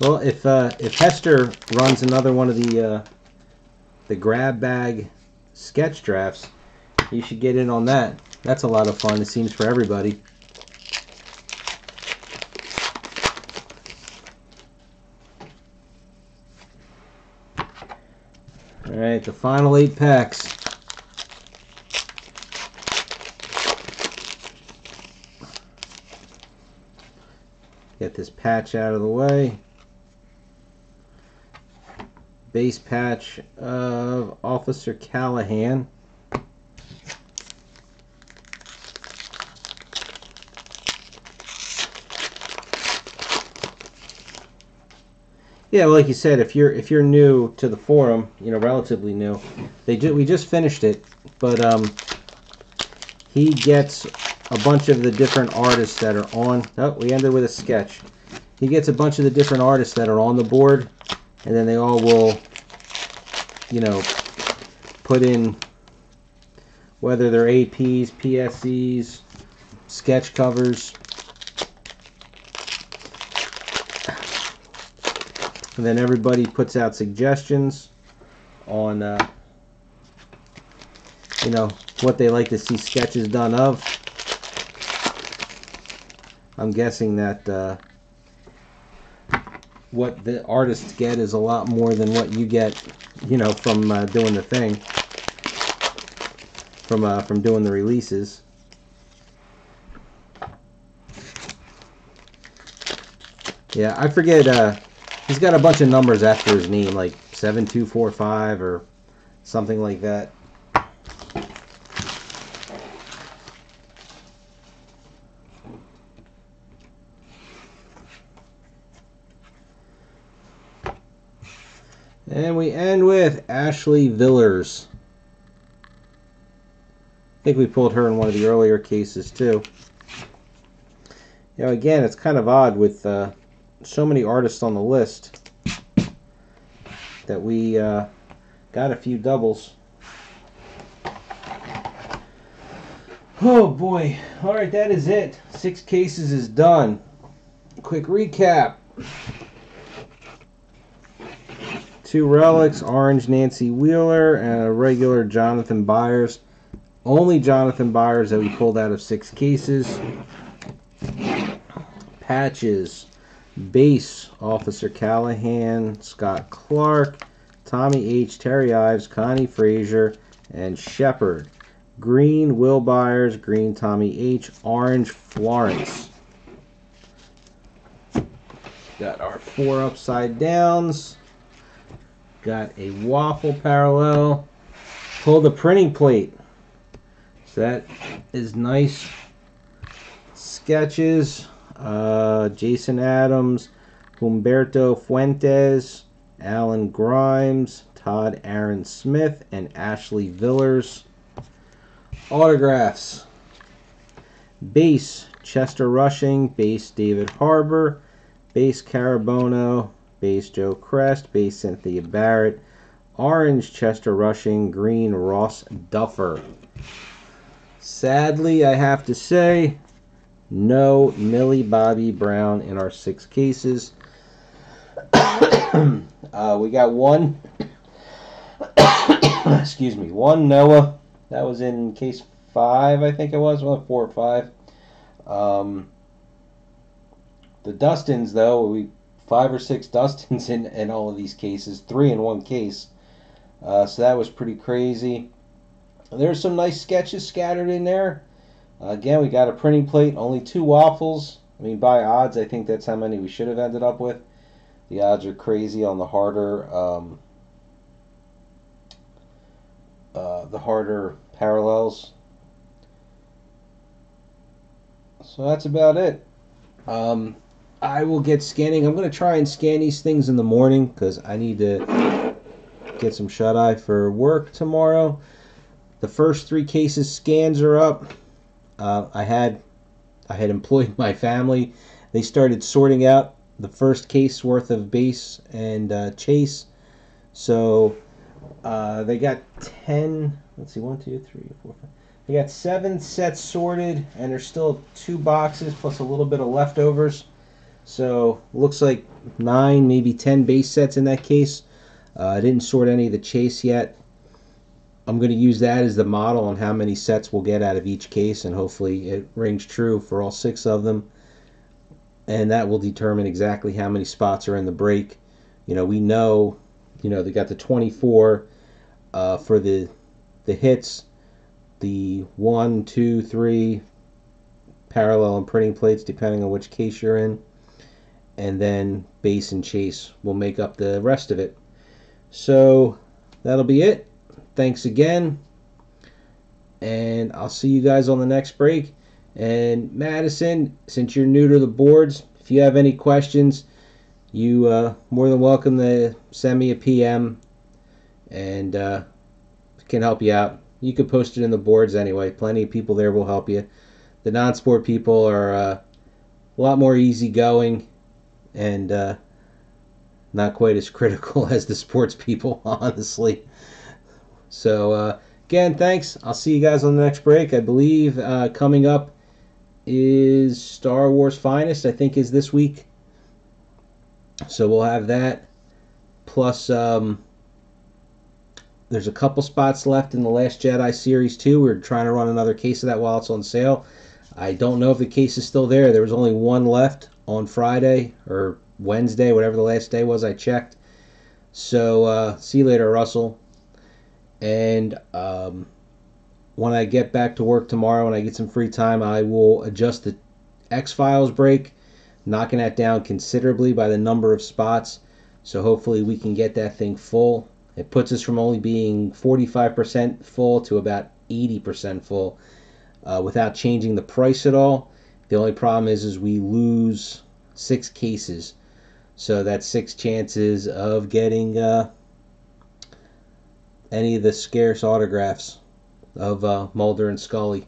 Well, if Hester runs another one of the grab bag sketch drafts, you should get in on that. That's a lot of fun, it seems, for everybody. Alright, the final 8 packs. Get this patch out of the way. Base patch of Officer Callahan. Yeah, well, like you said, if you're new to the forum, you know, relatively new, we just finished it, but he gets a bunch of the different artists that are on. Oh, we ended with a sketch. He gets a bunch of the different artists that are on the board, and then they all will, you know, put in whether they're APs, PSEs, sketch covers. And then everybody puts out suggestions on, you know, what they like to see sketches done of. I'm guessing that what the artists get is a lot more than what you get, you know, from doing the thing, from doing the releases. Yeah, I forget. He's got a bunch of numbers after his name, like 7245 or something like that. And we end with Ashley Villers. I think we pulled her in one of the earlier cases too. You know, again, it's kind of odd with so many artists on the list that we got a few doubles. Oh boy. Alright, that is it. 6 cases is done. Quick recap. 2 relics, orange Nancy Wheeler, and a regular Jonathan Byers. Only Jonathan Byers that we pulled out of 6 cases. Patches. Base, Officer Callahan, Scott Clark, Tommy H., Terry Ives, Connie Frazier, and Shepard. Green, Will Byers, green, Tommy H., orange, Florence. Got our 4 upside downs. Got a waffle parallel. Pull the printing plate. So that is nice. Sketches. Jason Adams, Humberto Fuentes, Alan Grimes, Todd Aaron Smith, and Ashley Villers. Autographs. Base, Chester Rushing. Base, David Harbour. Base, Carabono. Base, Joe Crest. Base, Cynthia Barrett. Orange, Chester Rushing. Green, Ross Duffer. Sadly, I have to say, no Millie Bobby Brown in our 6 cases. We got one, excuse me, one Noah. That was in case 5, I think it was, well, 4 or 5. The Dustins, though, 5 or 6 Dustins in all of these cases, 3 in one case. So that was pretty crazy. There's some nice sketches scattered in there. Again, we got a printing plate, only 2 waffles. I mean, by odds, I think that's how many we should have ended up with. The odds are crazy on the harder parallels. So that's about it. I will get scanning. I'm going to try and scan these things in the morning because I need to get some shut-eye for work tomorrow. The first 3 cases scans are up. I had employed my family. They started sorting out the first case worth of base and chase. So they got 10. Let's see, 1, 2, 3, 4, 5. They got 7 sets sorted, and there's still 2 boxes plus a little bit of leftovers. So looks like 9, maybe 10 base sets in that case. I didn't sort any of the chase yet. I'm going to use that as the model on how many sets we'll get out of each case, and hopefully it rings true for all 6 of them. And that will determine exactly how many spots are in the break. We know, they got the 24 for the hits, the 1, 2, 3 parallel and printing plates depending on which case you're in, and then base and chase will make up the rest of it. So that'll be it. Thanks again, and I'll see you guys on the next break. And Madison, since you're new to the boards, if you have any questions, you more than welcome to send me a PM, and can help you out. You can post it in the boards anyway. Plenty of people there will help you. The non-sport people are a lot more easygoing and not quite as critical as the sports people, honestly. So again, thanks. I'll see you guys on the next break. I believe coming up is Star Wars Finest, I think, is this week. So we'll have that. Plus, there's a couple spots left in the Last Jedi Series 2. We're trying to run another case of that while it's on sale. I don't know if the case is still there. There was only 1 left on Friday or Wednesday, whatever the last day was. I checked. So see you later, Russell. And when I get back to work tomorrow, when I get some free time, I will adjust the X-Files break, knocking that down considerably by the number of spots. So hopefully we can get that thing full. It puts us from only being 45% full to about 80% full without changing the price at all. The only problem is we lose 6 cases. So that's 6 chances of getting any of the scarce autographs of Mulder and Scully.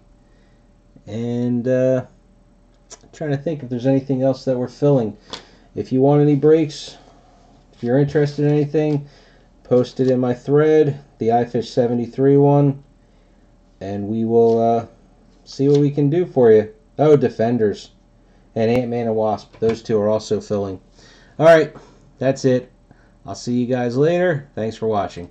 And trying to think if there's anything else that we're filling. If you want any breaks, if you're interested in anything, post it in my thread, the iFish73 one, and we will see what we can do for you. Oh, Defenders and Ant-Man and Wasp, those 2 are also filling. Alright, that's it. I'll see you guys later. Thanks for watching.